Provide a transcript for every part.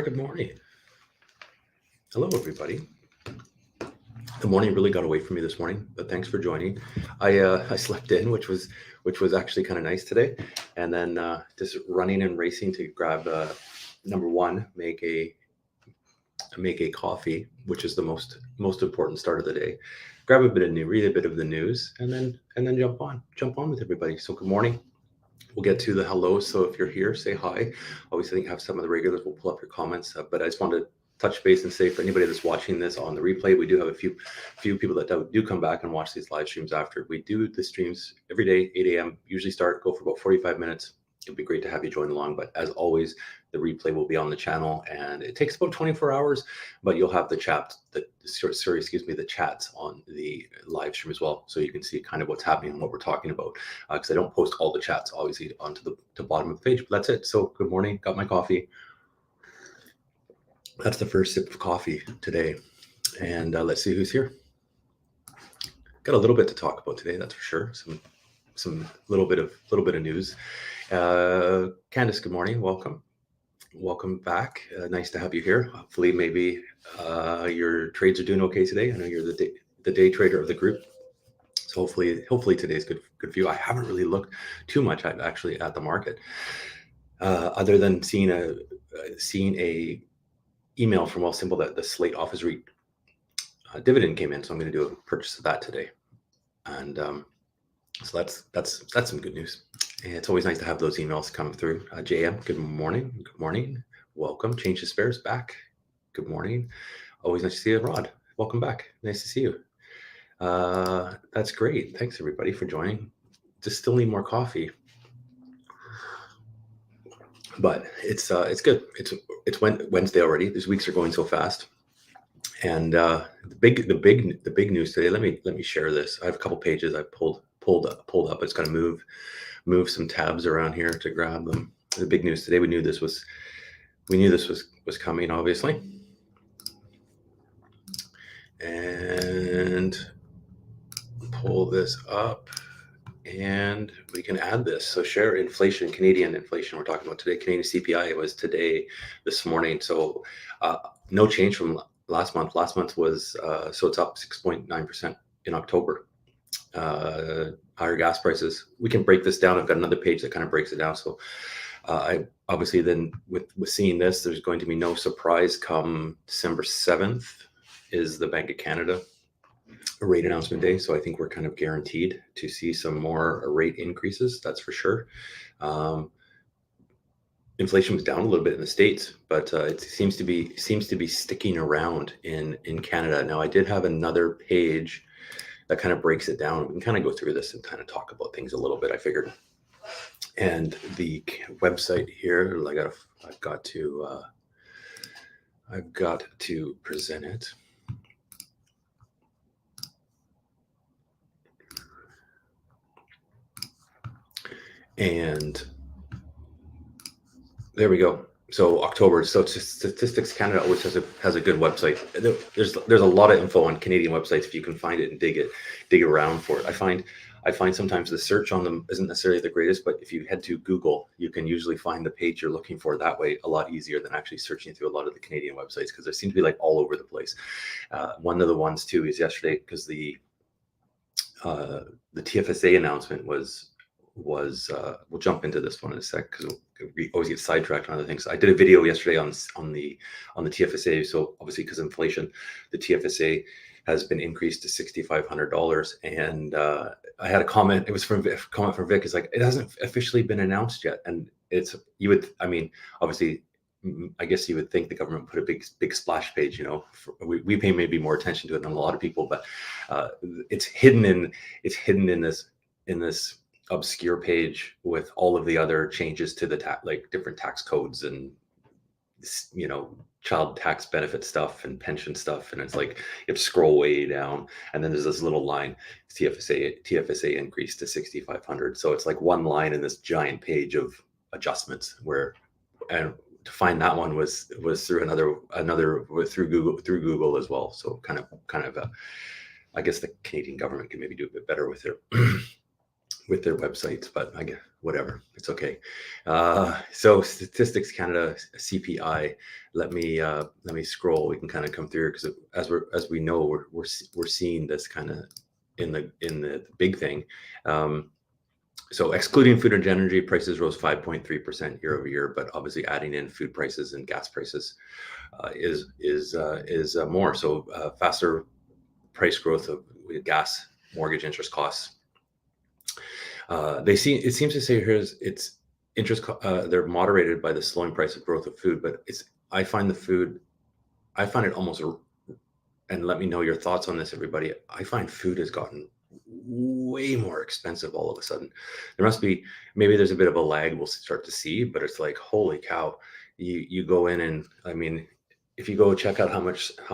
Good morning. Hello, everybody. The morning really got away from me this morning, but thanks for joining. I slept in, which was actually kind of nice today, and then just running and racing to grab number one, make a coffee, which is the most important start of the day. Grab a bit of read a bit of the news, and then jump on with everybody. So good morning. We'll get to the hello. So if you're here, say hi. Obviously, I think have some of the regulars will pull up your comments, but I just wanted to touch base and say for anybody that's watching this on the replay, we do have a few people that do come back and watch these live streams after. We do the streams every day, 8 a.m. Usually go for about 45 minutes. It'd be great to have you join along, but as always, the replay will be on the channel, and it takes about 24 hours, but you'll have the chats on the live stream as well, so you can see kind of what's happening and what we're talking about, because I don't post all the chats obviously onto the bottom of the page, but that's it. So good morning, got my coffee. That's the first sip of coffee today, and let's see who's here. Got a little bit to talk about today, that's for sure. Some little bit of news. Candice, good morning. Welcome back. Nice to have you here. Hopefully, maybe your trades are doing okay today. I know you're the day trader of the group, so hopefully today's good for you. I haven't really looked too much actually at the market, other than seeing a email from Wealthsimple that the Slate office REIT dividend came in, so I'm going to do a purchase of that today, and so that's some good news. And it's always nice to have those emails come through. JM, good morning. Good morning. Welcome. Change the Spares back. Good morning. Always nice to see you, Rod. Welcome back. Nice to see you. That's great. Thanks everybody for joining. Just still need more coffee, but it's good. It's Wednesday already. These weeks are going so fast. And the big news today. Let me share this. I have a couple pages I pulled up. It's got to move some tabs around here to grab them. The big news today. We knew this was coming, obviously. And pull this up, and we can add this. So share inflation, Canadian inflation. We're talking about today. Canadian CPI was this morning. So no change from last month. Last month was so it's up 6.9% in October. Higher gas prices. We can break this down. I've got another page that kind of breaks it down. So I obviously then with seeing this, there's going to be no surprise come December 7th is the Bank of Canada rate announcement day. So I think we're kind of guaranteed to see some more rate increases. That's for sure. Inflation was down a little bit in the States, but it seems to be sticking around in Canada. Now I did have another page that kind of breaks it down. We can kind of go through this and kind of talk about things a little bit, I figured. And the website here, I've got to present it. And there we go. So October. So Statistics Canada always has a good website. There's a lot of info on Canadian websites if you can find it and dig around for it. I find sometimes the search on them isn't necessarily the greatest, but if you head to Google, you can usually find the page you're looking for that way a lot easier than actually searching through a lot of the Canadian websites, because they seem to be like all over the place. One of the ones too is yesterday, because the TFSA announcement was we'll jump into this one in a sec because we always get sidetracked on other things. I did a video yesterday on the TFSA. So obviously because of inflation, the TFSA has been increased to $6,500. And I had a comment. It was from comment from Vic. It's like, it hasn't officially been announced yet. And obviously, I guess you would think the government put a big splash page. We pay maybe more attention to it than a lot of people, but it's hidden in this obscure page with all of the other changes to the different tax codes and child tax benefit stuff and pension stuff, and it's like you have to scroll way down, and then there's this little line, TFSA increased to 6,500. So it's like one line in this giant page of adjustments, and to find that one was through through Google as well. So kind of I guess the Canadian government can maybe do a bit better with it. with their websites, but I guess whatever, it's okay. So Statistics Canada CPI. Let me scroll. We can kind of come through because as we know, we're seeing this kind of in the big thing. So excluding food and energy, prices rose 5.3% year over year, but obviously adding in food prices and gas prices is more. So faster price growth of gas, mortgage interest costs. It seems to say here is it's they're moderated by the slowing price of growth of food, but I find it almost, and let me know your thoughts on this, everybody. I find food has gotten way more expensive all of a sudden. There must be, maybe there's a bit of a lag we'll start to see, but it's like, holy cow, you go in and, I mean, if you go check out how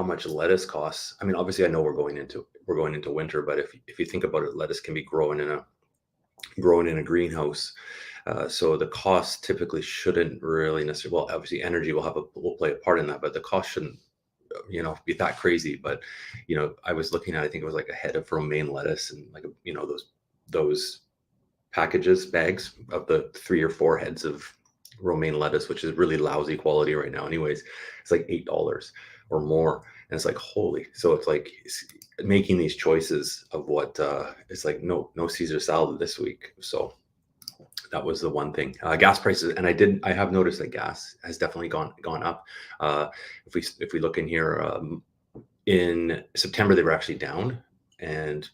much lettuce costs, I mean, obviously I know we're going into winter, but if you think about it, lettuce can be growing in a greenhouse. So the cost typically shouldn't really necessarily, well, obviously energy will play a part in that, but the cost shouldn't, be that crazy. But, I was looking at, I think it was like a head of romaine lettuce and like, those bags of the 3 or 4 heads of romaine lettuce, which is really lousy quality right now. Anyways, it's like $8 or more. And it's like, holy, so it's like making these choices of what, it's like, no Caesar salad this week. So that was the one thing. Gas prices, and I have noticed that gas has definitely gone up. If we look in here, in September they were actually down, and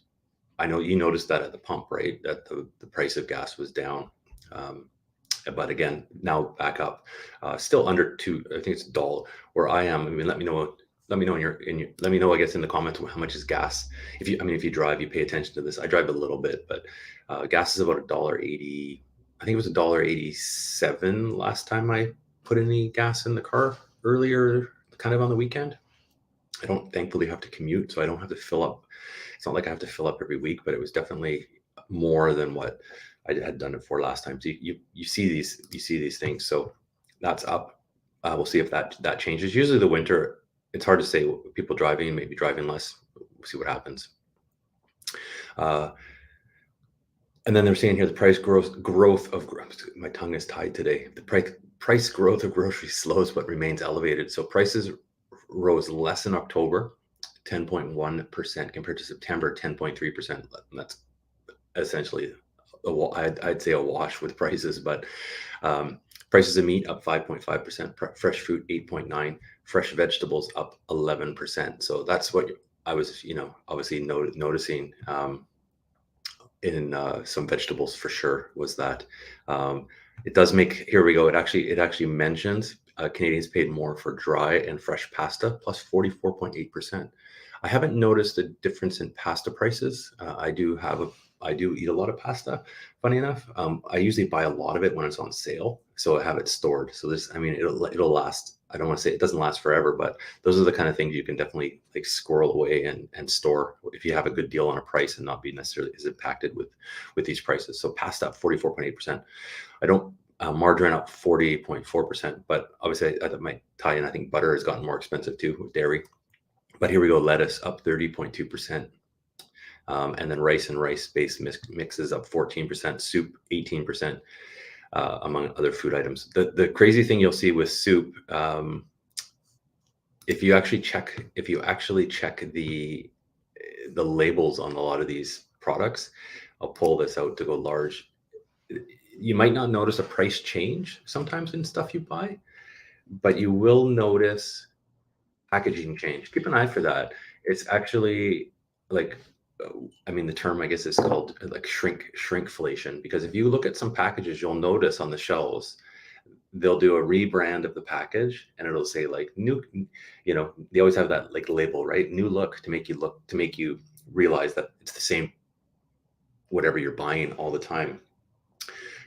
I know you noticed that at the pump, right? That the price of gas was down, but again now back up, still under two. I think it's $1 where I am. I mean, let me know. Let me know let me know, I guess, in the comments how much is gas. If you drive, you pay attention to this. I drive a little bit, but gas is about $1.80. I think it was $1.87 last time I put any gas in the car earlier, kind of on the weekend. I don't thankfully have to commute, so I don't have to fill up. It's not like I have to fill up every week, but it was definitely more than what I had done it for last time. So you see these things. So that's up. We'll see if that changes. Usually the winter, it's hard to say. People driving, maybe driving less. We'll see what happens. And then they're saying here the price growth of, my tongue is tied today. The price growth of groceries slows but remains elevated. So prices rose less in October, 10.1% compared to September, 10.3%. That's essentially, I'd say a wash with prices, but prices of meat up 5.5%, fresh fruit 8.9%, fresh vegetables up 11%. So that's what I was, obviously noticing in some vegetables for sure was that it does make, here we go. It actually mentions Canadians paid more for dry and fresh pasta, plus 44.8%. I haven't noticed a difference in pasta prices. I do eat a lot of pasta, funny enough. I usually buy a lot of it when it's on sale, so I have it stored. So this, I mean, it'll last. I don't want to say it doesn't last forever, but those are the kind of things you can definitely like squirrel away and store if you have a good deal on a price and not be necessarily as impacted with these prices. So pasta up 44.8%. I don't. Margarine up 40.4%, but obviously that might tie in. I think butter has gotten more expensive too with dairy. But here we go, lettuce up 30.2%. And then rice and rice-based mixes up 14%, soup 18%, among other food items. The crazy thing you'll see with soup, if you actually check the labels on a lot of these products, I'll pull this out to go large. You might not notice a price change sometimes in stuff you buy, but you will notice packaging change. Keep an eye for that. It's actually like, I mean, the term I guess is called like shrinkflation, because if you look at some packages, you'll notice on the shelves, they'll do a rebrand of the package and it'll say like new, they always have that like label, right? New look to make you realize that it's the same, whatever you're buying all the time.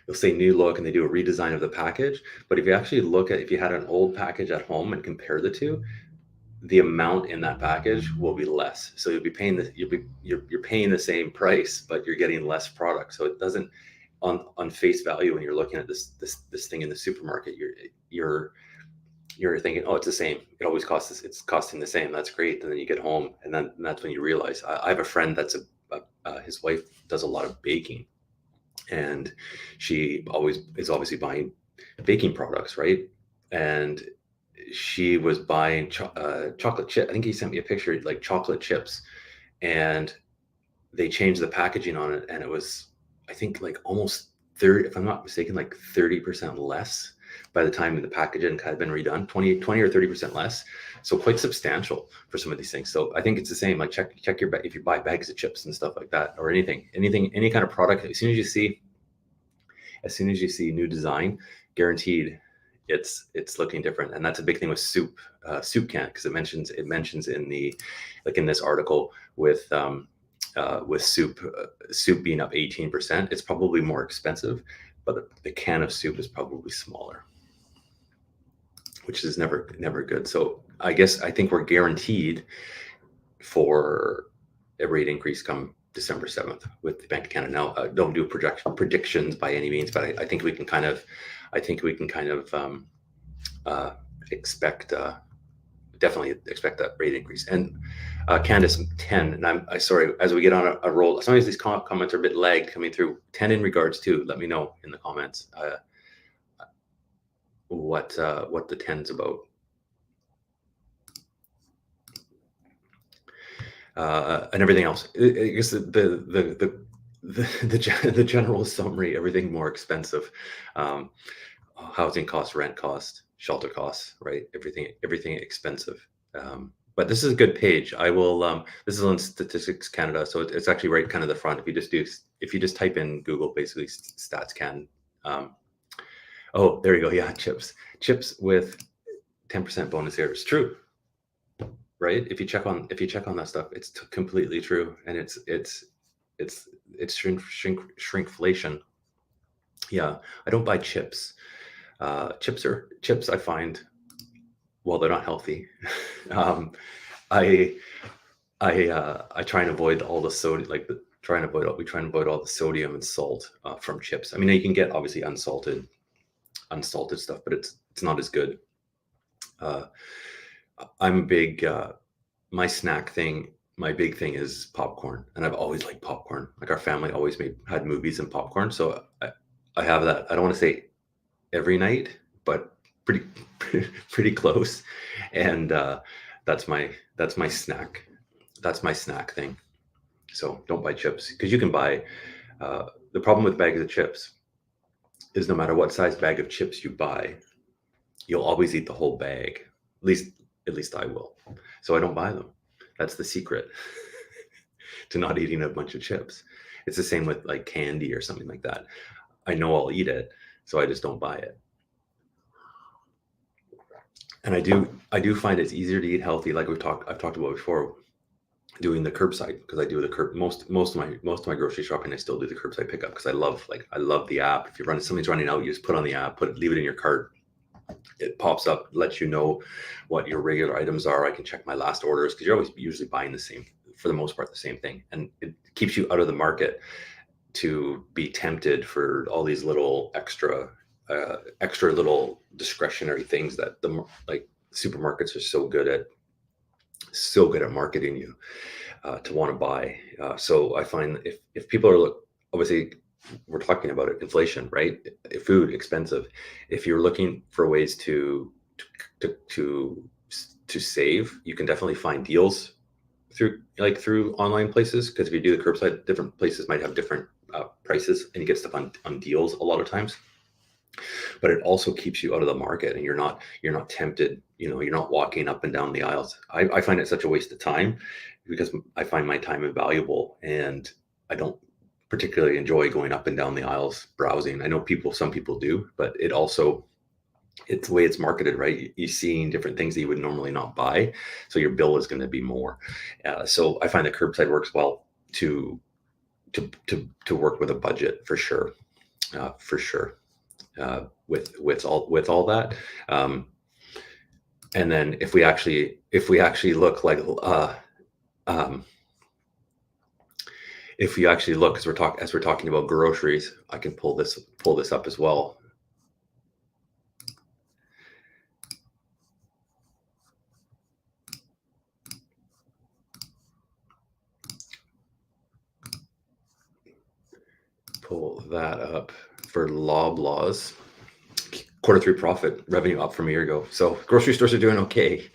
They'll say new look and they do a redesign of the package. But if you actually if you had an old package at home and compare the two, the amount in that package will be less. So you'll be paying you're paying the same price, but you're getting less product. So it doesn't, on face value, when you're looking at this thing in the supermarket, you're thinking, oh, it's the same. It always costs this. It's costing the same. That's great. And then you get home, and that's when you realize. I have a friend that's his wife does a lot of baking, and she always is obviously buying baking products, right? And she was buying chocolate chip. I think he sent me a picture, like chocolate chips, and they changed the packaging on it, and it was, I think, like almost 30, if I'm not mistaken, like 30% less by the time the packaging had been redone, 20 or 30% less. So quite substantial for some of these things. So I think it's the same, like check your bag if you buy bags of chips and stuff like that, or anything, any kind of product. As soon as you see new design, guaranteed it's looking different. And that's a big thing with soup can, because it mentions in the, like in this article with soup being up 18%. It's probably more expensive, but the can of soup is probably smaller, which is never good. So I think we're guaranteed for a rate increase come December 7th with the Bank of Canada. Now, don't do predictions by any means, but I think we can kind of expect definitely expect that rate increase. And Candace, 10, and I'm sorry, as we get on a roll, some of these comments are a bit lagged coming through. 10 in regards to, let me know in the comments what the 10's about. And everything else. I guess the general summary: everything more expensive, housing costs, rent costs, shelter costs, right? Everything expensive. But this is a good page. I will. This is on Statistics Canada, so it's actually right kind of the front. If you just type in Google, basically Stats Can. Oh, there you go. Yeah, chips with 10% bonus here. It's true. Right? If you check on that stuff, it's completely true, and it's shrinkflation. Yeah, I don't buy chips. Chips. I find, well, they're not healthy. I try and avoid all the sodium, we try and avoid all the sodium and salt from chips. I mean, you can get obviously unsalted stuff, but it's not as good. I'm a big my big thing is popcorn, and I've always liked popcorn. Like our family always had movies and popcorn, so I have that. I don't want to say every night, but pretty close. And that's my snack. That's my snack thing. So don't buy chips, because you can buy. The problem with bags of chips is no matter what size bag of chips you buy, you'll always eat the whole bag. At least I will. So I don't buy them. That's the secret to not eating a bunch of chips. It's the same with like candy or something like that. I know I'll eat it, so I just don't buy it. And I do find it's easier to eat healthy, like I've talked about before, doing the curbside, because I do the most of my grocery shopping. I still do the curbside pickup because I love the app. If something's running out, you just put on the app, leave it in your cart. It pops up, lets you know what your regular items are. I can check my last orders, because you're always usually buying the same, for the most part, the same thing. And it keeps you out of the market to be tempted for all these little extra little discretionary things that like supermarkets are so good at marketing you to want to buy. So I find if people are obviously, we're talking about it, inflation, right? Food expensive. If you're looking for ways to save, you can definitely find deals through online places, because if you do the curbside, different places might have different prices, and you get stuff on deals a lot of times. But it also keeps you out of the market, and you're not tempted. You're not walking up and down the aisles. I find it such a waste of time, because I find my time invaluable, and I don't particularly enjoy going up and down the aisles browsing. I know some people do, but it's the way it's marketed, right? You're seeing different things that you would normally not buy, so your bill is going to be more. So I find that curbside works well to work with a budget, for sure, with all that. And then if we actually look like if you actually look, as we're talking about groceries, I can pull this up as well. pull that up for Loblaws. Q3 profit revenue up from a year ago. So grocery stores are doing okay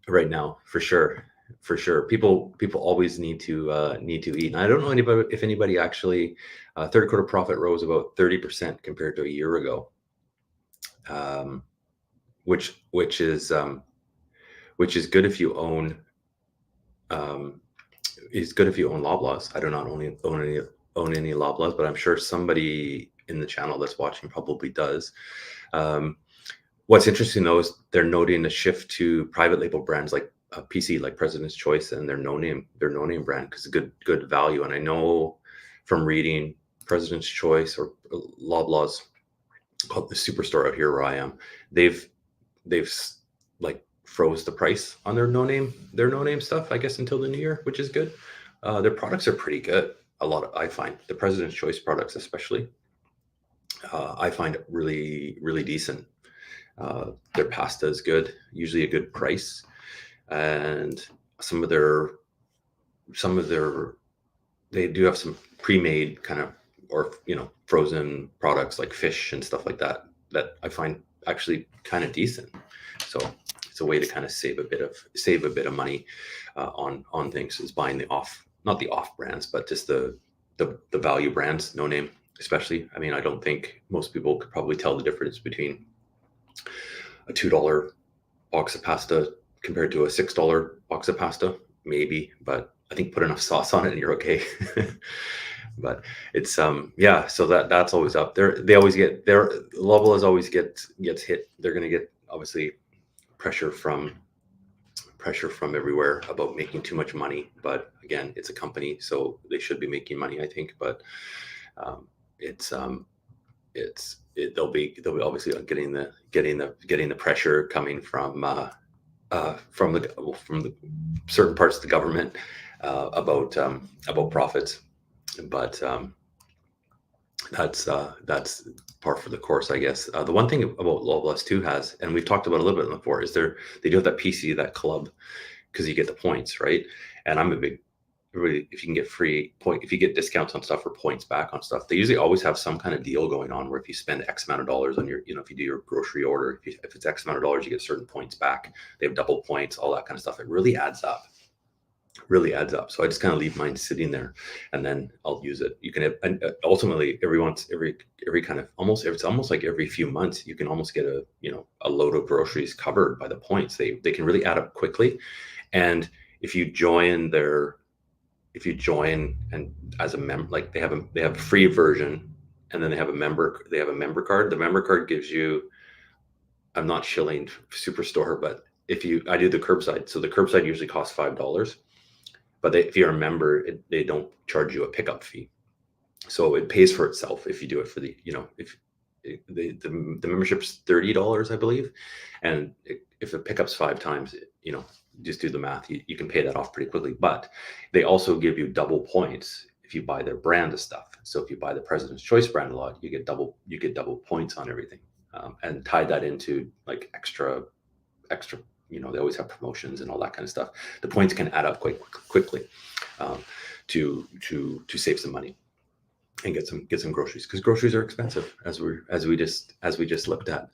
right now, for sure. For sure, people always need to eat. And I don't know if anybody actually third quarter profit rose about 30% compared to a year ago, which is good if you own is good if you own Loblaws. I do not own any Loblaws, but I'm sure somebody in the channel that's watching probably does. What's interesting though is they're noting a shift to private label brands like PC, like President's Choice, and their no name brand, because it's good value. And I know from reading President's Choice or Loblaws, called the Superstore out here where I am, they've like froze the price on their no name stuff, I guess, until the new year, which is good. Their products are pretty good. I find the President's Choice products, especially, I find it really decent. Their pasta is good, usually a good price, and some of their they do have some pre-made kind of, or frozen products like fish and stuff like that I find actually kind of decent. So it's a way to kind of save a bit of money on things, is buying not the off brands, but just the value brands, no name especially. I mean, I don't think most people could probably tell the difference between a $2 box of pasta compared to a $6 box of pasta, maybe, but I think put enough sauce on it and you're okay. But it's so that's always up there. They always get their level always gets hit. They're going to get, obviously, pressure from everywhere about making too much money, but again, it's a company, so they should be making money, I think. But they'll be obviously getting the pressure coming from the certain parts of the government about profits. But that's par for the course, I guess. The one thing about Loblaws too has, and we've talked about a little bit before, is they do have that PC, that club, because you get the points, right? And I'm a big, really, if you can get if you get discounts on stuff or points back on stuff, they usually always have some kind of deal going on where if you spend X amount of dollars on your, if you do your grocery order, if it's X amount of dollars, you get certain points back. They have double points, all that kind of stuff. It really adds up. So I just kind of leave mine sitting there, and then I'll use it. You can, and ultimately, every kind of it's almost like every few months, you can almost get a load of groceries covered by the points. They can really add up quickly. And if you join and as a member, like they have a free version, and then they have a member card. The member card gives you, I'm not shilling Superstore, but I do the curbside. So the curbside usually costs $5. But if you're a member, they don't charge you a pickup fee, so it pays for itself if you do it for the the membership's $30, I believe, and if the pickup's 5 times, just do the math. You can pay that off pretty quickly. But they also give you double points if you buy their brand of stuff. So if you buy the President's Choice brand a lot, you get double points on everything, and tie that into like extra. They always have promotions and all that kind of stuff. The points can add up quite quickly to save some money and get some groceries, because groceries are expensive, as we just looked at.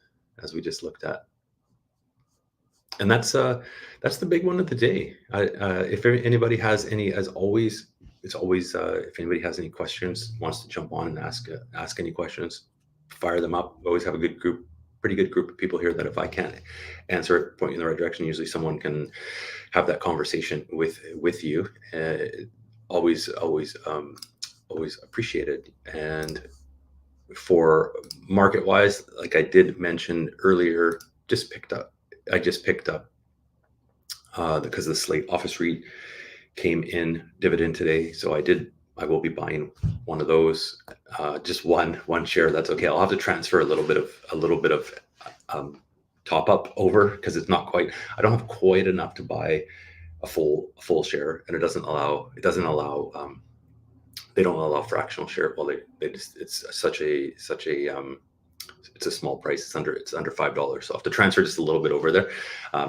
And that's the big one of the day. If anybody has any, as always, it's always if anybody has any questions, wants to jump on and ask any questions, fire them up. We always have a pretty good group of people here that if I can't answer it, point you in the right direction, usually someone can have that conversation with you. Always appreciated. And for market wise, like I did mention earlier, I just picked up because the Slate office REIT came in dividend today. So I will be buying one of those, just one share. That's okay. I'll have to transfer a little bit of top up over, because it's not quite. I don't have quite enough to buy a full share, and it doesn't allow. They don't allow fractional share. Well, it's such a It's a small price. It's under $5. So I'll have to transfer just a little bit over there.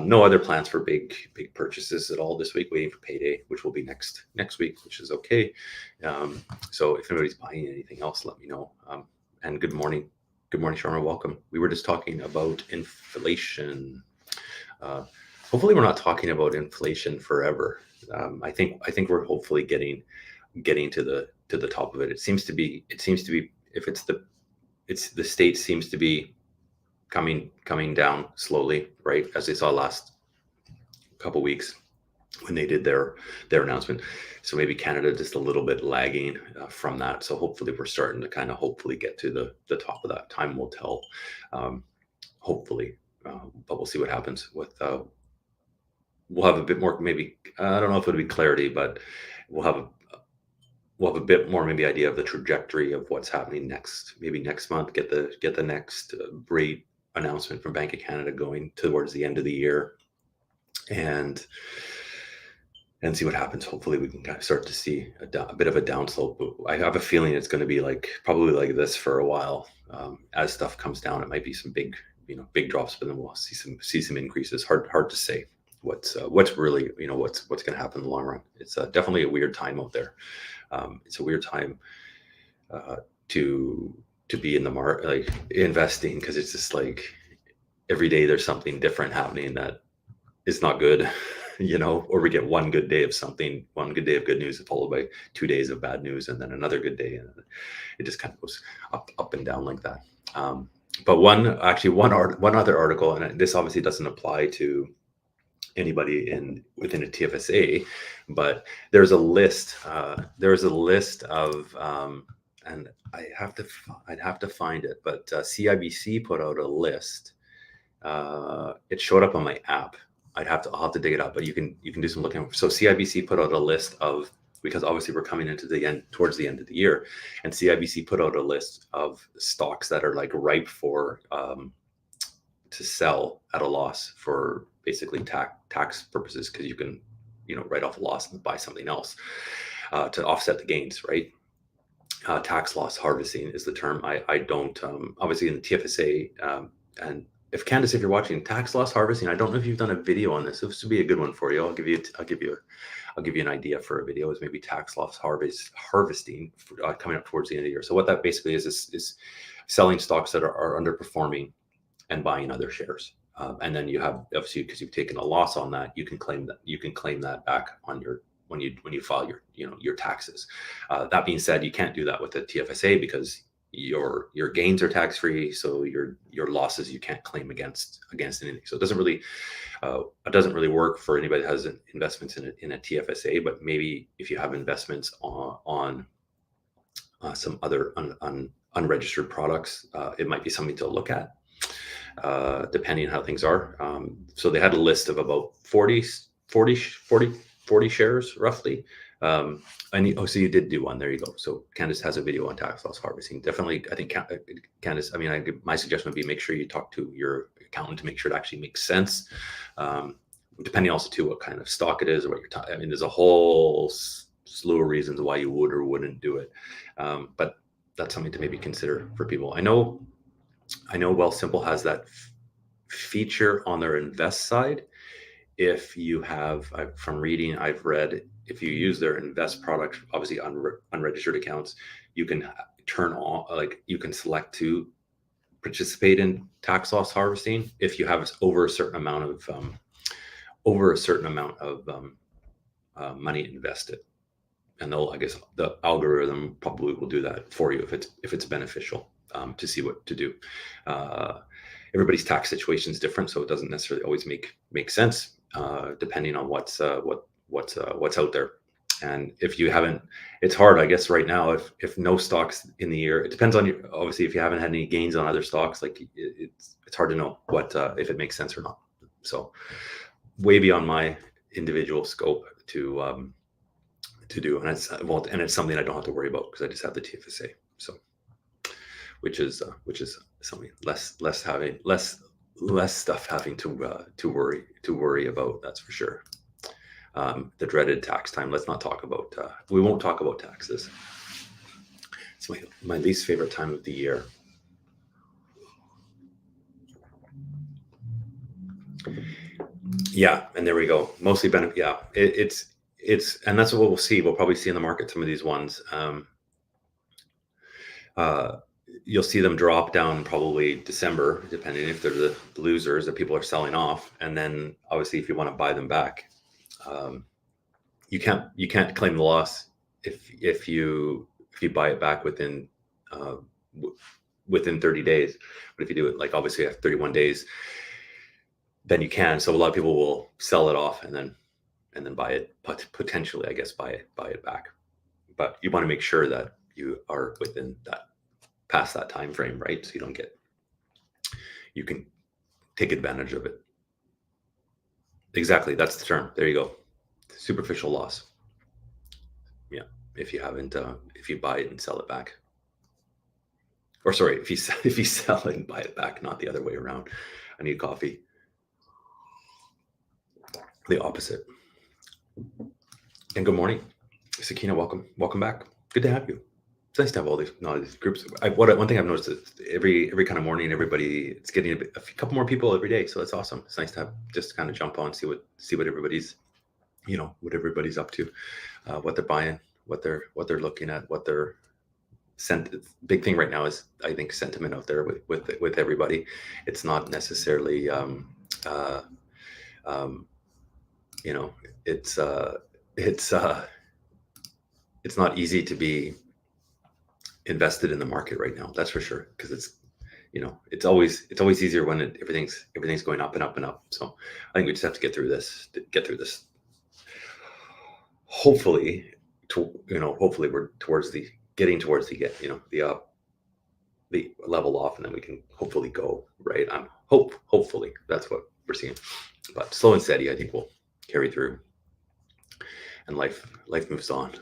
No other plans for big purchases at all this week. Waiting for payday, which will be next week, which is okay. So if anybody's buying anything else, let me know. And good morning, Sharma. Welcome. We were just talking about inflation. Hopefully, we're not talking about inflation forever. I think we're hopefully getting to the top of it. It seems to be. If the state seems to be coming down slowly, right? As they saw last couple weeks when they did their announcement. So maybe Canada just a little bit lagging from that. So hopefully we're starting to kind of hopefully get to the top of that. Time will tell. Hopefully, but we'll see what happens with. We'll have a bit more, maybe, I don't know if it'll be clarity, but we'll have a bit more maybe idea of the trajectory of what's happening next. Maybe next month, get the next rate announcement from Bank of Canada going towards the end of the year, and see what happens. Hopefully we can kind of start to see a bit of a downslope. I have a feeling it's going to be probably like this for a while. As stuff comes down, it might be some big drops, but then we'll see some increases. Hard to say what's really what's going to happen in the long run. It's definitely a weird time out there. It's a weird time to be in the market, like investing, because it's just like every day there's something different happening that is not good, or we get one good day of something, one good day of good news followed by 2 days of bad news, and then another good day, and it just kind of goes up and down like that. But one other article, and this obviously doesn't apply to anybody within a TFSA, but there's a list. There's a list of, and I'd have to find it, but CIBC put out a list. It showed up on my app. I'll have to dig it up, but you can do some looking. So CIBC put out a list of, because obviously we're coming towards the end of the year, and CIBC put out a list of stocks that are like ripe for to sell at a loss for basically tax purposes, because you can write off a loss and buy something else to offset the gains, right? Tax loss harvesting is the term. I don't obviously in the TFSA, and if Candace, if you're watching, tax loss harvesting, I don't know if you've done a video on this. This would be a good one for you. I'll give you an idea for a video. Is maybe tax loss harvesting coming up towards the end of the year. So what that basically is selling stocks that are underperforming and buying other shares. And then you have, obviously, because you've taken a loss on that, you can claim that back on your when you file your taxes. That being said, you can't do that with the TFSA because your gains are tax free, so your losses you can't claim against anything. So it doesn't really work for anybody that has investments in a TFSA. But maybe if you have investments on some other unregistered products, it might be something to look at. Depending on how things are. So they had a list of about 40 shares roughly. So you did do one. There you go. So Candace has a video on tax loss harvesting. Definitely, I think Candace, my suggestion would be make sure you talk to your accountant to make sure it actually makes sense. Depending also too what kind of stock it is or what you're there's a whole slew of reasons why you would or wouldn't do it. But that's something to maybe consider for people. I know Wealthsimple has that feature on their invest side. If you have, from reading, I've read, if you use their invest product, obviously unregistered accounts, you can turn on, you can select to participate in tax loss harvesting if you have over a certain amount of money invested. And I guess the algorithm probably will do that for you if it's beneficial. To see what to do. Everybody's tax situation is different, so it doesn't necessarily always make sense depending on what's out there. And if you haven't, it's hard, I guess, right now. If no stocks in the year, it depends on you. Obviously, if you haven't had any gains on other stocks, it's hard to know what if it makes sense or not. So, way beyond my individual scope to do, and it's something I don't have to worry about because I just have the TFSA. So. Which is something less stuff having to worry about. That's for sure. The dreaded tax time. Let's not talk about. We won't talk about taxes. It's my least favorite time of the year. Yeah, and there we go. Mostly benefit. Yeah, it's and that's what we'll see. We'll probably see in the market some of these ones. Uh, you'll see them drop down probably December, depending if they're the losers that people are selling off, and then obviously if you want to buy them back, um, you can't claim the loss if you buy it back uh, within 30 days. But if you do it like obviously after 31 days, then you can. So a lot of people will sell it off and then buy it, but potentially, I guess, buy it back. But you want to make sure that you are within that past that time frame, right? So you can take advantage of it. Exactly, that's the term. There you go. Superficial loss. Yeah, if you buy it and sell it back, or sorry, if you sell it and buy it back, not the other way around. I need coffee. The opposite. And good morning, Sakina. Welcome back. Good to have you. It's nice to have all these groups. One thing I've noticed is every kind of morning, it's getting a couple more people every day. So that's awesome. It's nice to have just kind of jump on, see what everybody's up to, what they're buying, what they're looking at, what they're big thing right now is, I think, sentiment out there with everybody. It's not necessarily it's not easy to be invested in the market right now. That's for sure, because it's always easier when everything's going up and up and up. So I think we just have to get through this. Hopefully, we're getting towards the level off, and then we can hopefully go right. Hopefully that's what we're seeing, but slow and steady, I think we'll carry through, and life moves on.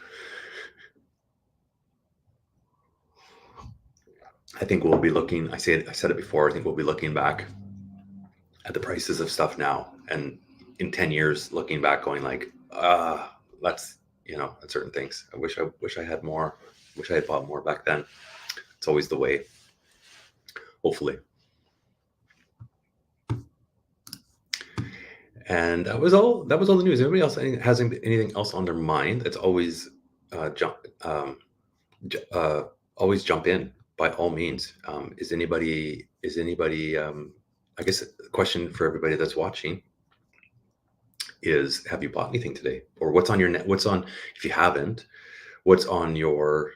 I think we'll be looking. I said it before. I think we'll be looking back at the prices of stuff now, and in 10 years, looking back, going like, that's at certain things. I wish I had more. Wish I had bought more back then. It's always the way. Hopefully. And that was all the news. Everybody else has anything else on their mind? It's always always jump in, by all means. Is anybody I guess the question for everybody that's watching is, have you bought anything today? Or if you haven't, what's on your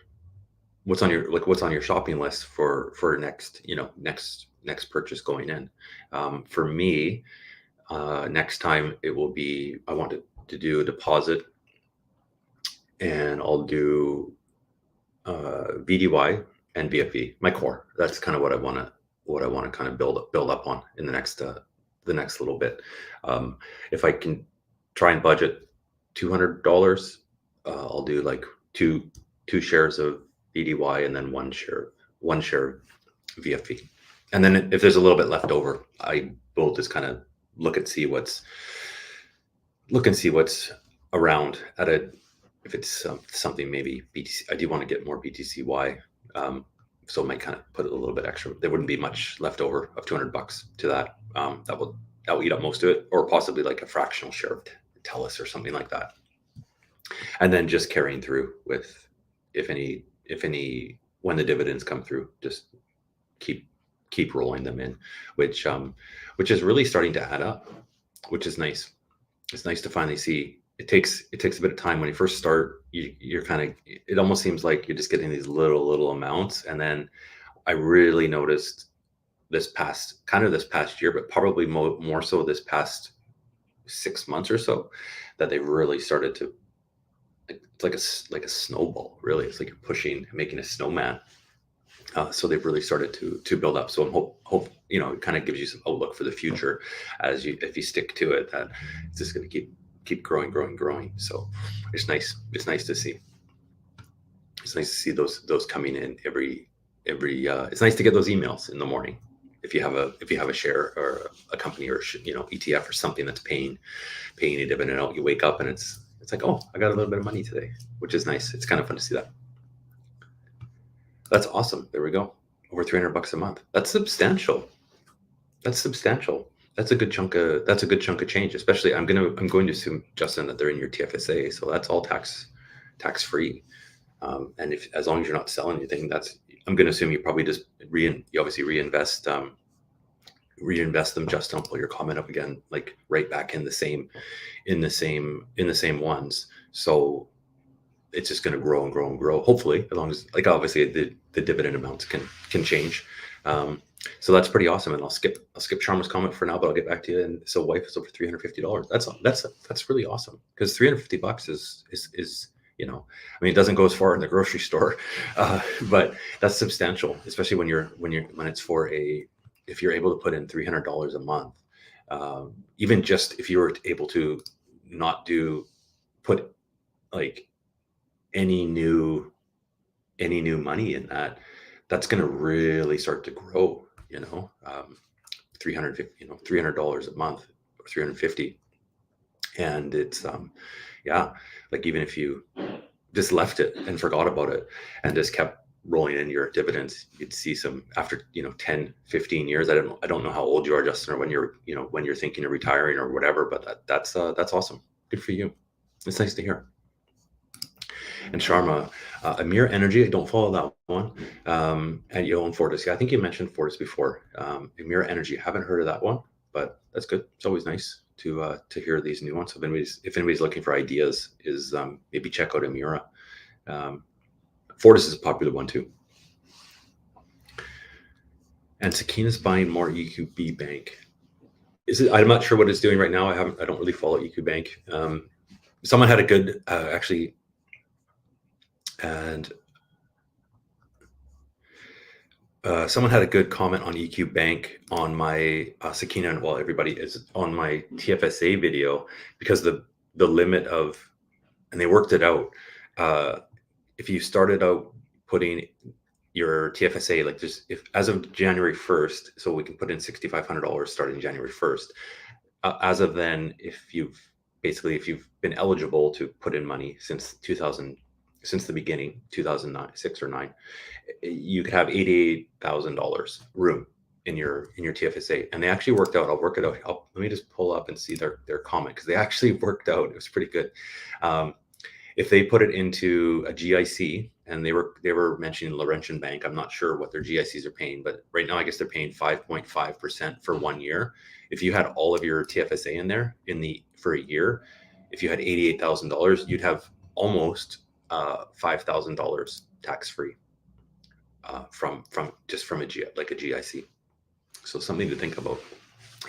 shopping list for next purchase going in? For me, next time it will be, I want to do a deposit, and I'll do BTC.Y and BFE, my core. That's kind of what I want to kind of build up on in the next little bit. If I can try and budget $200, I'll do like two shares of BTC.Y and then one share of VFE. And then if there's a little bit left over, I will just kind of look and see what's around if it's something, maybe BTC. I do want to get more BTC.Y, so I might kind of put a little bit extra. There wouldn't be much left over of $200 to that. That will eat up most of it, or possibly like a fractional share of Telus or something like that. And then just carrying through with, if any, when the dividends come through, just keep rolling them in, which is really starting to add up, which is nice. It's nice to finally see. It takes a bit of time when you first start. You're kind of, it almost seems like you're just getting these little amounts, and then I really noticed this past year, but probably more so this past 6 months or so, that they really started to. It's like a snowball. Really, it's like you're making a snowman. So they've really started to build up. So I'm hope it kind of gives you some outlook for the future, if you stick to it, that it's just going to keep growing. So it's nice to see. It's nice to see those coming in every. It's nice to get those emails in the morning if you have a share or a company or ETF or something that's paying a dividend out. You wake up and it's like, oh, I got a little bit of money today, which is nice. It's kind of fun to see that. That's awesome. There we go. Over $300 a month. That's substantial. that's a good chunk of change. Especially, I'm going to assume, Justin, that they're in your TFSA, so that's all tax free. And if, as long as you're not selling anything, I'm going to assume you probably just you obviously reinvest them. Justin, I'll pull your comment up again, like right back in the same ones. So it's just going to grow and grow and grow. Hopefully, as long as, like, obviously the dividend amounts can change. So that's pretty awesome. And I'll skip Sharma's comment for now, but I'll get back to you. And so wife is over $350. That's really awesome, because $350 is, I mean, it doesn't go as far in the grocery store, but that's substantial, especially when it's if you're able to put in $300 a month. Even just if you were able to not put like any new money in that's going to really start to grow. $350 a month, or $350, and it's like, even if you just left it and forgot about it and just kept rolling in your dividends, you'd see some, after 10, 15 years. I don't know how old you are, Justin, or when you're thinking of retiring or whatever, but that's awesome. Good for you. It's nice to hear. And Sharma, Amir Energy, I don't follow that one. And you own Fortis. Yeah, I think you mentioned Fortis before. Amir Energy, haven't heard of that one, but that's good. It's always nice to hear these new ones. If anybody's looking for ideas, maybe check out Amira. Fortis is a popular one too. And Sakina's buying more EQB Bank. I'm not sure what it's doing right now. I don't really follow EQ Bank. Someone had a good actually. And someone had a good comment on EQ Bank on my Sakina, and well, everybody is on my TFSA video, because the limit of, and they worked it out. If you started out putting your TFSA, like, just as of January 1st, so we can put in $6,500 starting January 1st. As of then, if you've been eligible to put in money since the beginning, 2006 or 9, you could have $88,000 room in your TFSA. And they actually worked out. I'll work it out. Let me just pull up and see their comment, because they actually worked out. It was pretty good. If they put it into a GIC, and they were mentioning Laurentian Bank, I'm not sure what their GICs are paying, but right now I guess they're paying 5.5% for 1 year. If you had all of your TFSA in there for a year, if you had $88,000, you'd have almost $5,000 tax free from a GIC. So something to think about.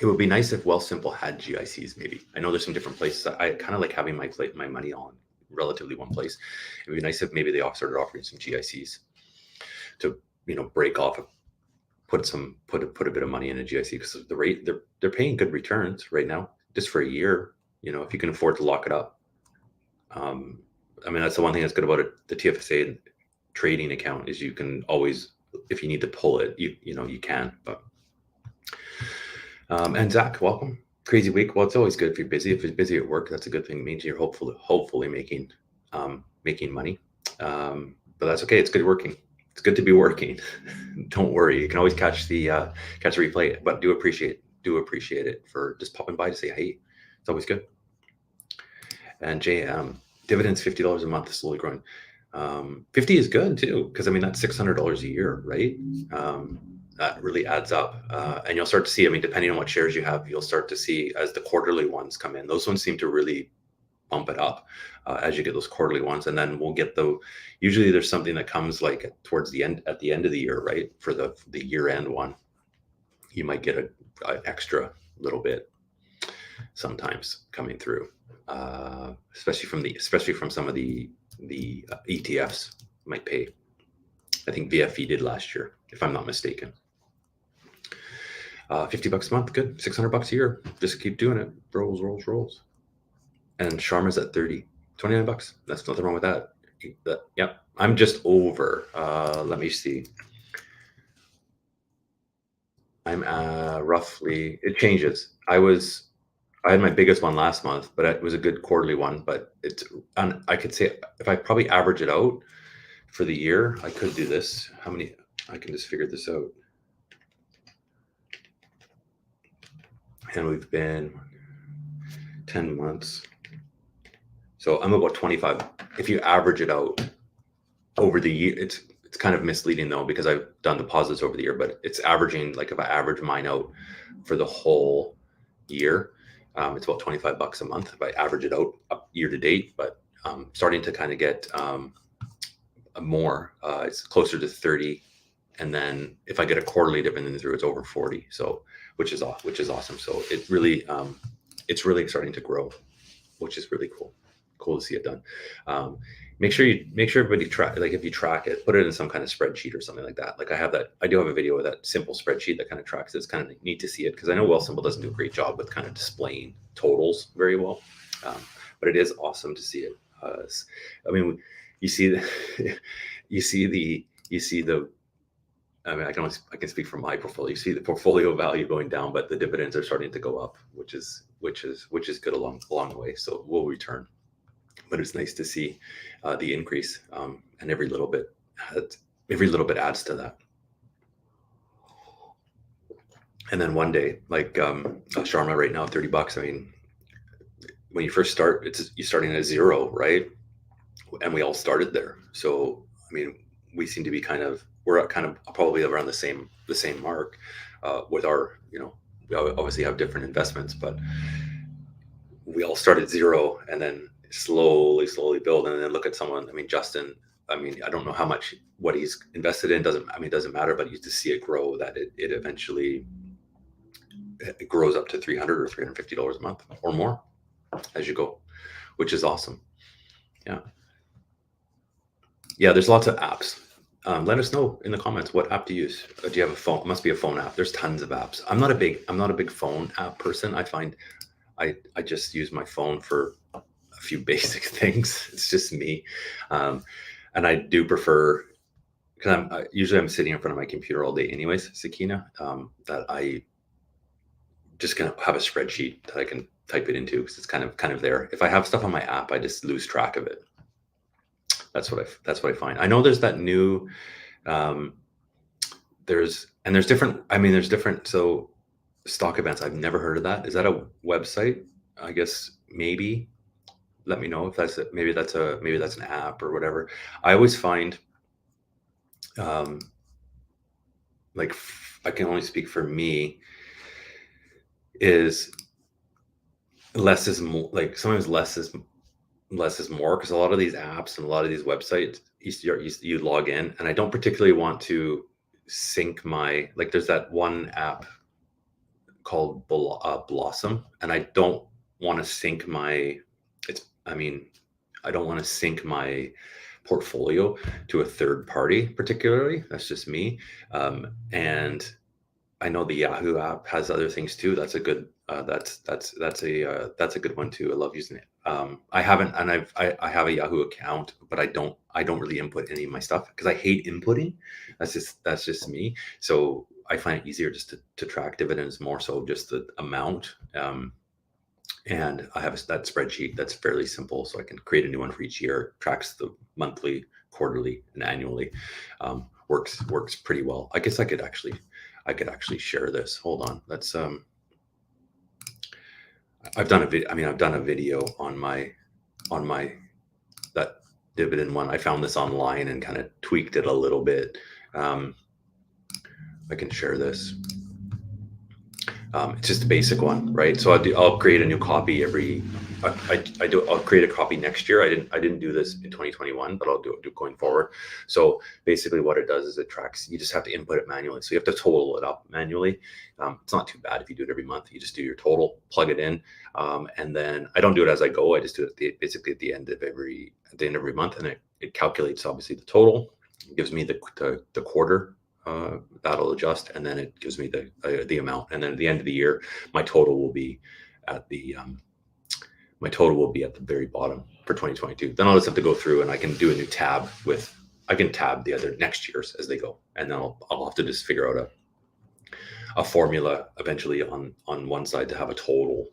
It would be nice if Wealthsimple had GICs. Maybe, I know there's some different places. I kind of like having my money on relatively one place. It would be nice if maybe they started offering some GICs to break off, put a bit of money in a GIC, because the rate, they're paying good returns right now, just for a year. If you can afford to lock it up. I mean, that's the one thing that's good about it. The TFSA trading account is you can always, if you need to pull it, you can. But and Zach, welcome. Crazy week. Well, it's always good if you're busy. If you're busy at work, that's a good thing. It means you're hopefully making money. But that's okay. It's good working. It's good to be working. Don't worry. You can always catch the replay. But do appreciate it for just popping by to say hey. It's always good. And JM, dividends $50 a month, slowly growing. 50 is good too, because I mean, that's $600 a year, right? That really adds up. And you'll start to see, I mean, depending on what shares you have, you'll start to see as the quarterly ones come in. Those ones seem to really bump it up as you get those quarterly ones. And then we'll get usually there's something that comes like at the end of the year, right? For the year end one, you might get an extra little bit sometimes coming through, especially from some of the ETFs might pay. I think VFE did last year, if I'm not mistaken. $50 a month, good. $600 a year. Just keep doing it. Rolls. And Sharma's at 30, $29. That's nothing wrong with that. Yep. I'm just over. Let me see. I'm roughly. It changes. I had my biggest one last month, but it was a good quarterly one. But I could say if I probably average it out for the year, I could do this. I can just figure this out. and we've been 10 months. So I'm about 25. If you average it out over the year, it's kind of misleading though, because I've done deposits over the year, but it's averaging, like if I average mine out for the whole year, it's about $25 a month if I average it out up year to date, but starting to kind of get more, it's closer to 30. And then if I get a quarterly dividend through, it's over 40. So, which is awesome. So it really, it's really starting to grow, which is really cool to see it done. Make sure everybody track, like if you track it, put it in some kind of spreadsheet or something like that. Like I do have a video of that simple spreadsheet that kind of tracks it. It's kind of neat to see it, because I know Wealthsimple doesn't do a great job with kind of displaying totals very well, but it is awesome to see it. I mean, you see the I mean, I can speak from my portfolio. You see the portfolio value going down, but the dividends are starting to go up, which is good along the way. So we'll return, but it's nice to see the increase, and every little bit adds to that. And then one day, like Sharma right now, $30. I mean, when you first start, you're starting at zero, right? And we all started there. So I mean, we seem to be we're kind of probably around the same mark with our, we obviously have different investments, but we all started zero and then slowly build. And then look at someone, I mean, Justin, I mean, I don't know how much what he's invested in doesn't matter, but you just see it grow, that it eventually it grows up to $300 or $350 a month or more as you go, which is awesome. Yeah, there's lots of apps. Let us know in the comments what app to use. Do you have a phone? It must be a phone app. There's tons of apps. I'm not a big phone app person. I find I just use my phone for a few basic things. It's just me, and I do prefer, because I'm sitting in front of my computer all day anyways, Sakina, that I just kind of have a spreadsheet that I can type it into, because it's kind of there. If I have stuff on my app, I just lose track of it. That's what I find. I know there's that new, there's different. So stock events, I've never heard of that. Is that a website? I guess maybe. Let me know if maybe that's an app or whatever. I always find, like I can only speak for me, is less is more. Like sometimes less is more, because a lot of these apps and a lot of these websites, you log in, and I don't particularly want to sync my, like there's that one app called Blossom, and I don't want to sync my portfolio to a third party particularly. That's just me. And I know the Yahoo app has other things too. That's a good that's a good one too. I love using it. I have a Yahoo account, but I don't really input any of my stuff because I hate inputting. That's just me. So I find it easier just to track dividends, more so just the amount. And I have that spreadsheet that's fairly simple, so I can create a new one for each year. Tracks the monthly, quarterly, and annually. Works pretty well. I guess I could actually share this. Hold on. Let's I've done a video on that dividend one. I found this online and kind of tweaked it a little bit. I can share this. It's just a basic one, right? So I'll create a new copy I'll create a copy next year. I didn't do this in 2021, but I'll do it going forward. So basically what it does is it tracks, you just have to input it manually. So you have to total it up manually. It's not too bad if you do it every month. You just do your total, plug it in. And then I don't do it as I go. I just do it basically at the end of every month. And it calculates obviously the total. It gives me the quarter, that'll adjust, and then it gives me the amount, and then at the end of the year my total will be at the very bottom for 2022. Then I'll just have to go through and I can do a new tab I can tab the other next years as they go, and then I'll have to just figure out a formula eventually on one side to have a total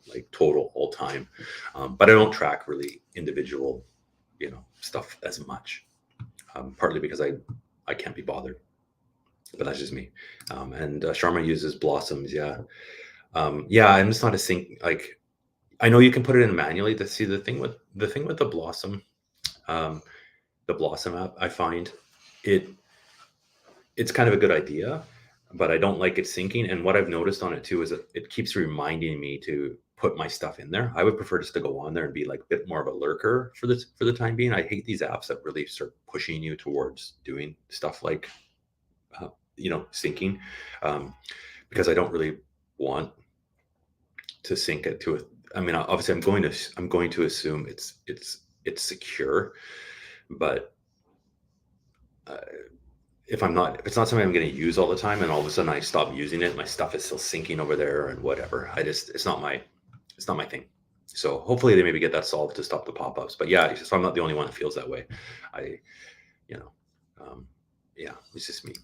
all time. But I don't track really individual stuff as much, partly because I can't be bothered. But that's just me. And Sharma uses Blossoms. Yeah. Yeah, I'm just not a sync. Like, I know you can put it in manually to see the thing with um, the Blossom app. I find it it's kind of a good idea, but I don't like it syncing. And what I've noticed on it too is that it keeps reminding me to put my stuff in there. I would prefer just to go on there and be like a bit more of a lurker for the time being. I hate these apps that really start pushing you towards doing stuff like syncing, um, because I don't really want to sync it to a. I mean, obviously, I'm going to assume it's secure, but uh, if it's not something I'm going to use all the time, and all of a sudden I stop using it, my stuff is still syncing over there and whatever. It's not my thing. So hopefully they maybe get that solved to stop the pop-ups. But yeah, so I'm not the only one that feels that way. I, you know, yeah, it's just me.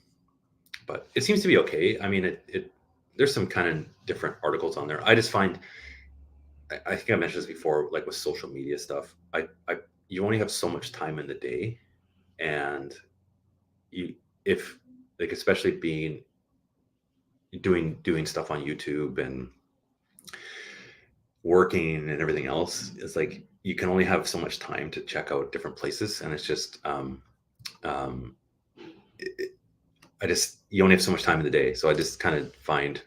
But it seems to be okay. I mean, it there's some kind of different articles on there. I just find, I think I mentioned this before, like with social media stuff, you only have so much time in the day, and you if like especially being doing stuff on YouTube and working and everything else, it's like you can only have so much time to check out different places, and it's just um it, I just you only have so much time in the day, so I just kind of find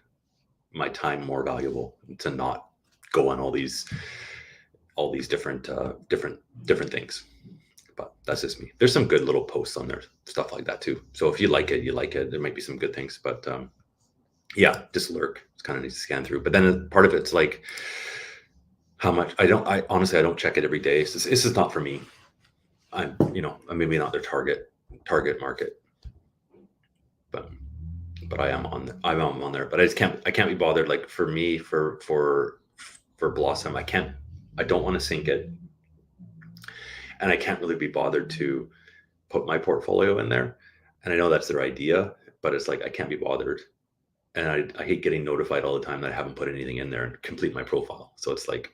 my time more valuable to not go on all these different things. But that's just me. There's some good little posts on there, stuff like that too. So if you like it, you like it. There might be some good things, but yeah, just lurk. It's kind of neat to scan through. But then part of it's like how much I honestly I don't check it every day. This is not for me. I'm maybe not their target market, but I'm on there. But I can't be bothered. Like for me, for Blossom, I don't want to sync it, and I can't really be bothered to put my portfolio in there. And I know that's their idea, but it's like I can't be bothered. And I hate getting notified all the time that I haven't put anything in there and complete my profile. So it's like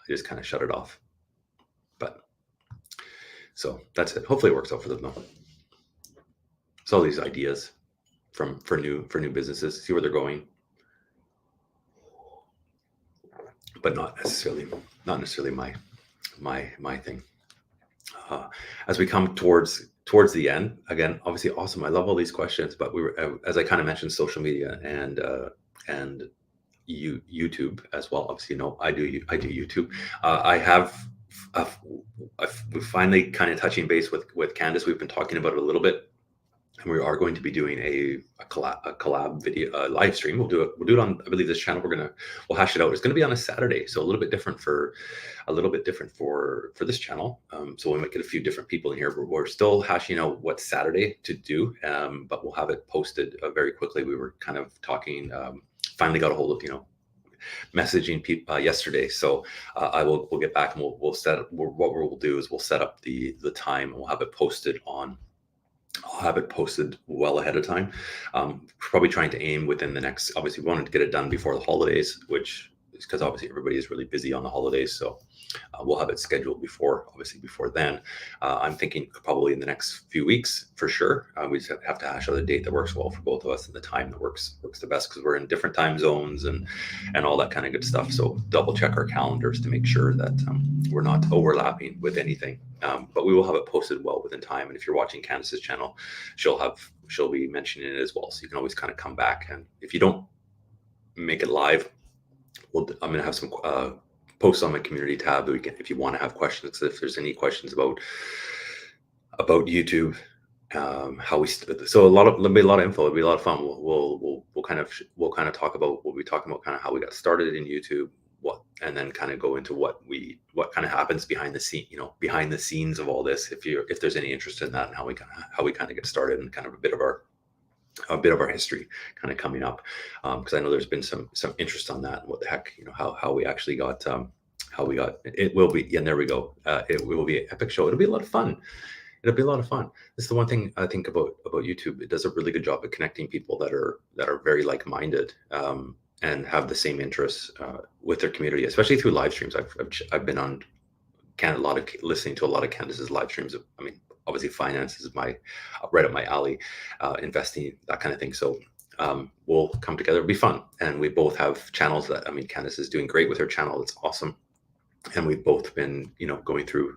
I just kind of shut it off. But so that's it. Hopefully it works out for them though. So all these ideas for new businesses, see where they're going, but not necessarily my thing. As we come towards the end, again, obviously awesome. I love all these questions, but we were, as I kind of mentioned, social media and YouTube as well. Obviously, I do YouTube. I have we're finally kind of touching base with Candace. We've been talking about it a little bit, and we are going to be doing a collab video live stream. We'll do it on, I believe, this channel. We'll hash it out. It's going to be on a Saturday, so a little bit different for this channel. So we might get a few different people in here. We're still hashing out what Saturday to do, but we'll have it posted very quickly. We were kind of talking. Finally got a hold of messaging people yesterday, so we'll get back and we'll set up. What we'll do is we'll set up the time, and we'll have it posted on. I'll have it posted well ahead of time. Probably trying to aim within the next. Obviously, we wanted to get it done before the holidays, which is because obviously everybody is really busy on the holidays. So we'll have it scheduled before then. I'm thinking probably in the next few weeks for sure. We just have to hash out a date that works well for both of us and the time that works the best, because we're in different time zones and all that kind of good stuff. So double check our calendars to make sure that we're not overlapping with anything. But we will have it posted well within time. And if you're watching Candace's channel, she'll be mentioning it as well. So you can always kind of come back. And if you don't make it live, I'm going to have some posts on my community tab. If you want to have questions, if there's any questions about YouTube, there'll be a lot of info. It'll be a lot of fun. We'll kind of talk about what we talking about, kind of how we got started in YouTube, and then kind of go into what kind of happens behind the scenes of all this. If there's any interest in that, and how we kind of get started, and kind of a bit of our history kind of coming up, because I know there's been some interest on that, and what the heck, how we actually got it. Will be, and there we go. It will be an epic show. It'll be a lot of fun. This is the one thing I think about YouTube. It does a really good job of connecting people that are very like-minded, and have the same interests with their community, especially through live streams. I've been on listening to a lot of Candace's live streams. I mean, obviously finance is right up my alley, investing, that kind of thing. So we'll come together. It'll be fun. And we both have channels that, I mean, Candace is doing great with her channel. It's awesome. And we've both been, going through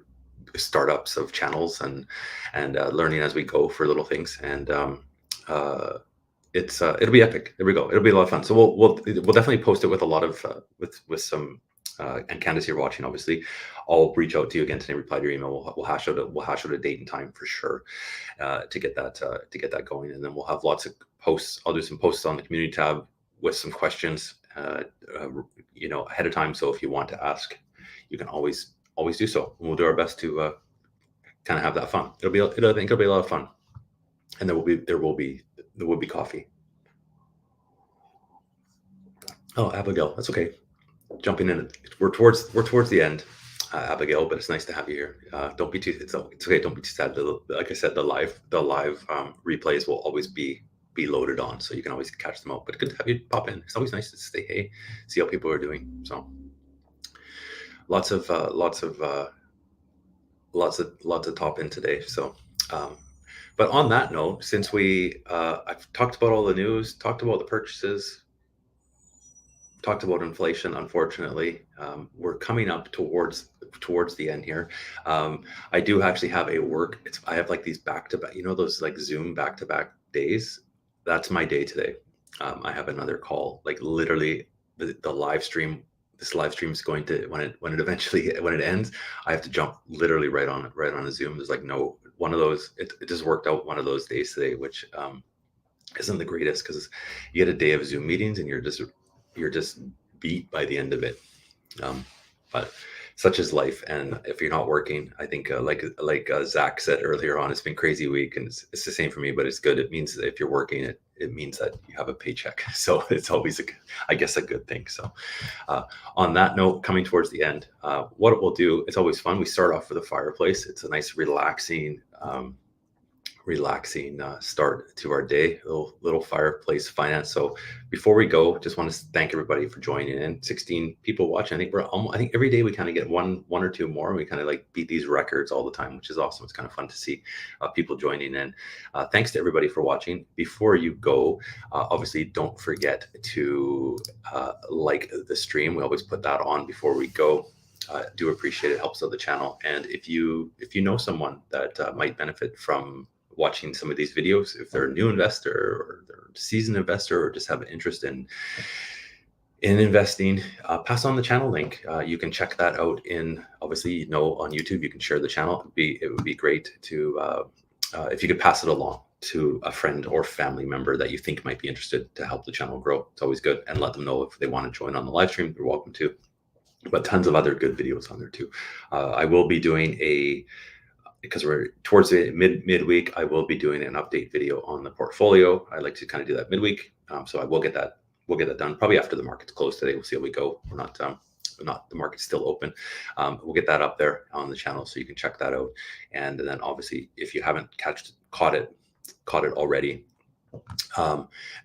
startups of channels and learning as we go for little things. And it'll be epic. There we go. It'll be a lot of fun. So we'll definitely post it with a lot of with some and Candace, you're watching, obviously. I'll reach out to you again today, reply to your email. We'll hash out a date and time for sure to get that going, and then we'll have lots of posts. I'll do some posts on the community tab with some questions, ahead of time. So if you want to ask, you can always do so. And we'll do our best to kind of have that fun. I think it'll be a lot of fun, and there will be coffee. Oh, Abigail, that's okay. Jumping in, we're towards the end, Abigail, but it's nice to have you here. Don't be too. It's okay. Don't be too sad. Like I said, the live replays will always be loaded on, so you can always catch them out. But good to have you pop in. It's always nice to say hey, see how people are doing. So lots of top in today. So. But on that note, since I've talked about all the news, talked about the purchases, talked about inflation, unfortunately, we're coming up towards the end here. I do actually have I have like these back-to-back, those like Zoom back-to-back days. That's my day today. I have another call, like literally the live stream. This live stream is going to, when it ends, I have to jump literally right on a Zoom. There's like no one of those. It just worked out one of those days today, which isn't the greatest, because you get a day of Zoom meetings and you're just beat by the end of it. But such is life. And if you're not working, I think like Zach said earlier on, it's been a crazy week, and it's the same for me, but it's good. It means that if you're working, it means that you have a paycheck. So it's always a good thing. So on that note, coming towards the end, what it will do, it's always fun. We start off with a fireplace. It's a nice relaxing start to our day, little fireplace finance. So before we go, just want to thank everybody for joining in. 16 people watching. I think every day we kind of get one or two more, and we kind of like beat these records all the time, which is awesome. It's kind of fun to see people joining in. Thanks to everybody for watching. Before you go, obviously don't forget to like the stream. We always put that on before we go. Do appreciate it. Helps out the channel. And if you know someone that might benefit from watching some of these videos, if they're a new investor or they're a seasoned investor or just have an interest in investing, pass on the channel link. You can check that out obviously, on YouTube. You can share the channel. It would be great to if you could pass it along to a friend or family member that you think might be interested to help the channel grow. It's always good. And let them know if they want to join on the live stream, they're welcome to. But tons of other good videos on there too. I will be doing because we're towards the midweek, I will be doing an update video on the portfolio. I like to kind of do that midweek. So I will get that. We'll get that done probably after the market's closed today. We'll see how we go. We're not the market's still open. We'll get that up there on the channel, so you can check that out. And then obviously, if you haven't caught it already,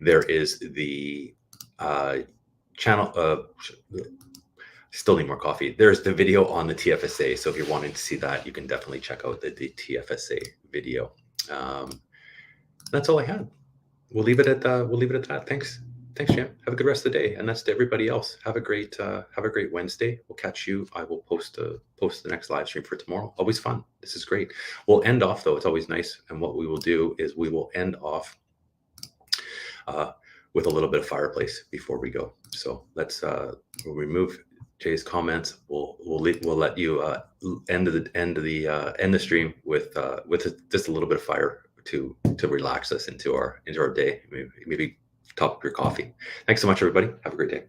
there is the channel. Still need more coffee. There's the video on the TFSA. So if you're wanting to see that, you can definitely check out the TFSA video. That's all I had. We'll leave it at that. Thanks, Jam. Have a good rest of the day. And that's to everybody else. Have a great Wednesday. We'll catch you. I will post the next live stream for tomorrow. Always fun. This is great. We'll end off though. It's always nice. And what we will do is we will end off with a little bit of fireplace before we go. So let's we'll remove Jay's comments. We'll let you end the stream with just a little bit of fire to relax us into our day. Maybe top up your coffee. Thanks so much, everybody. Have a great day.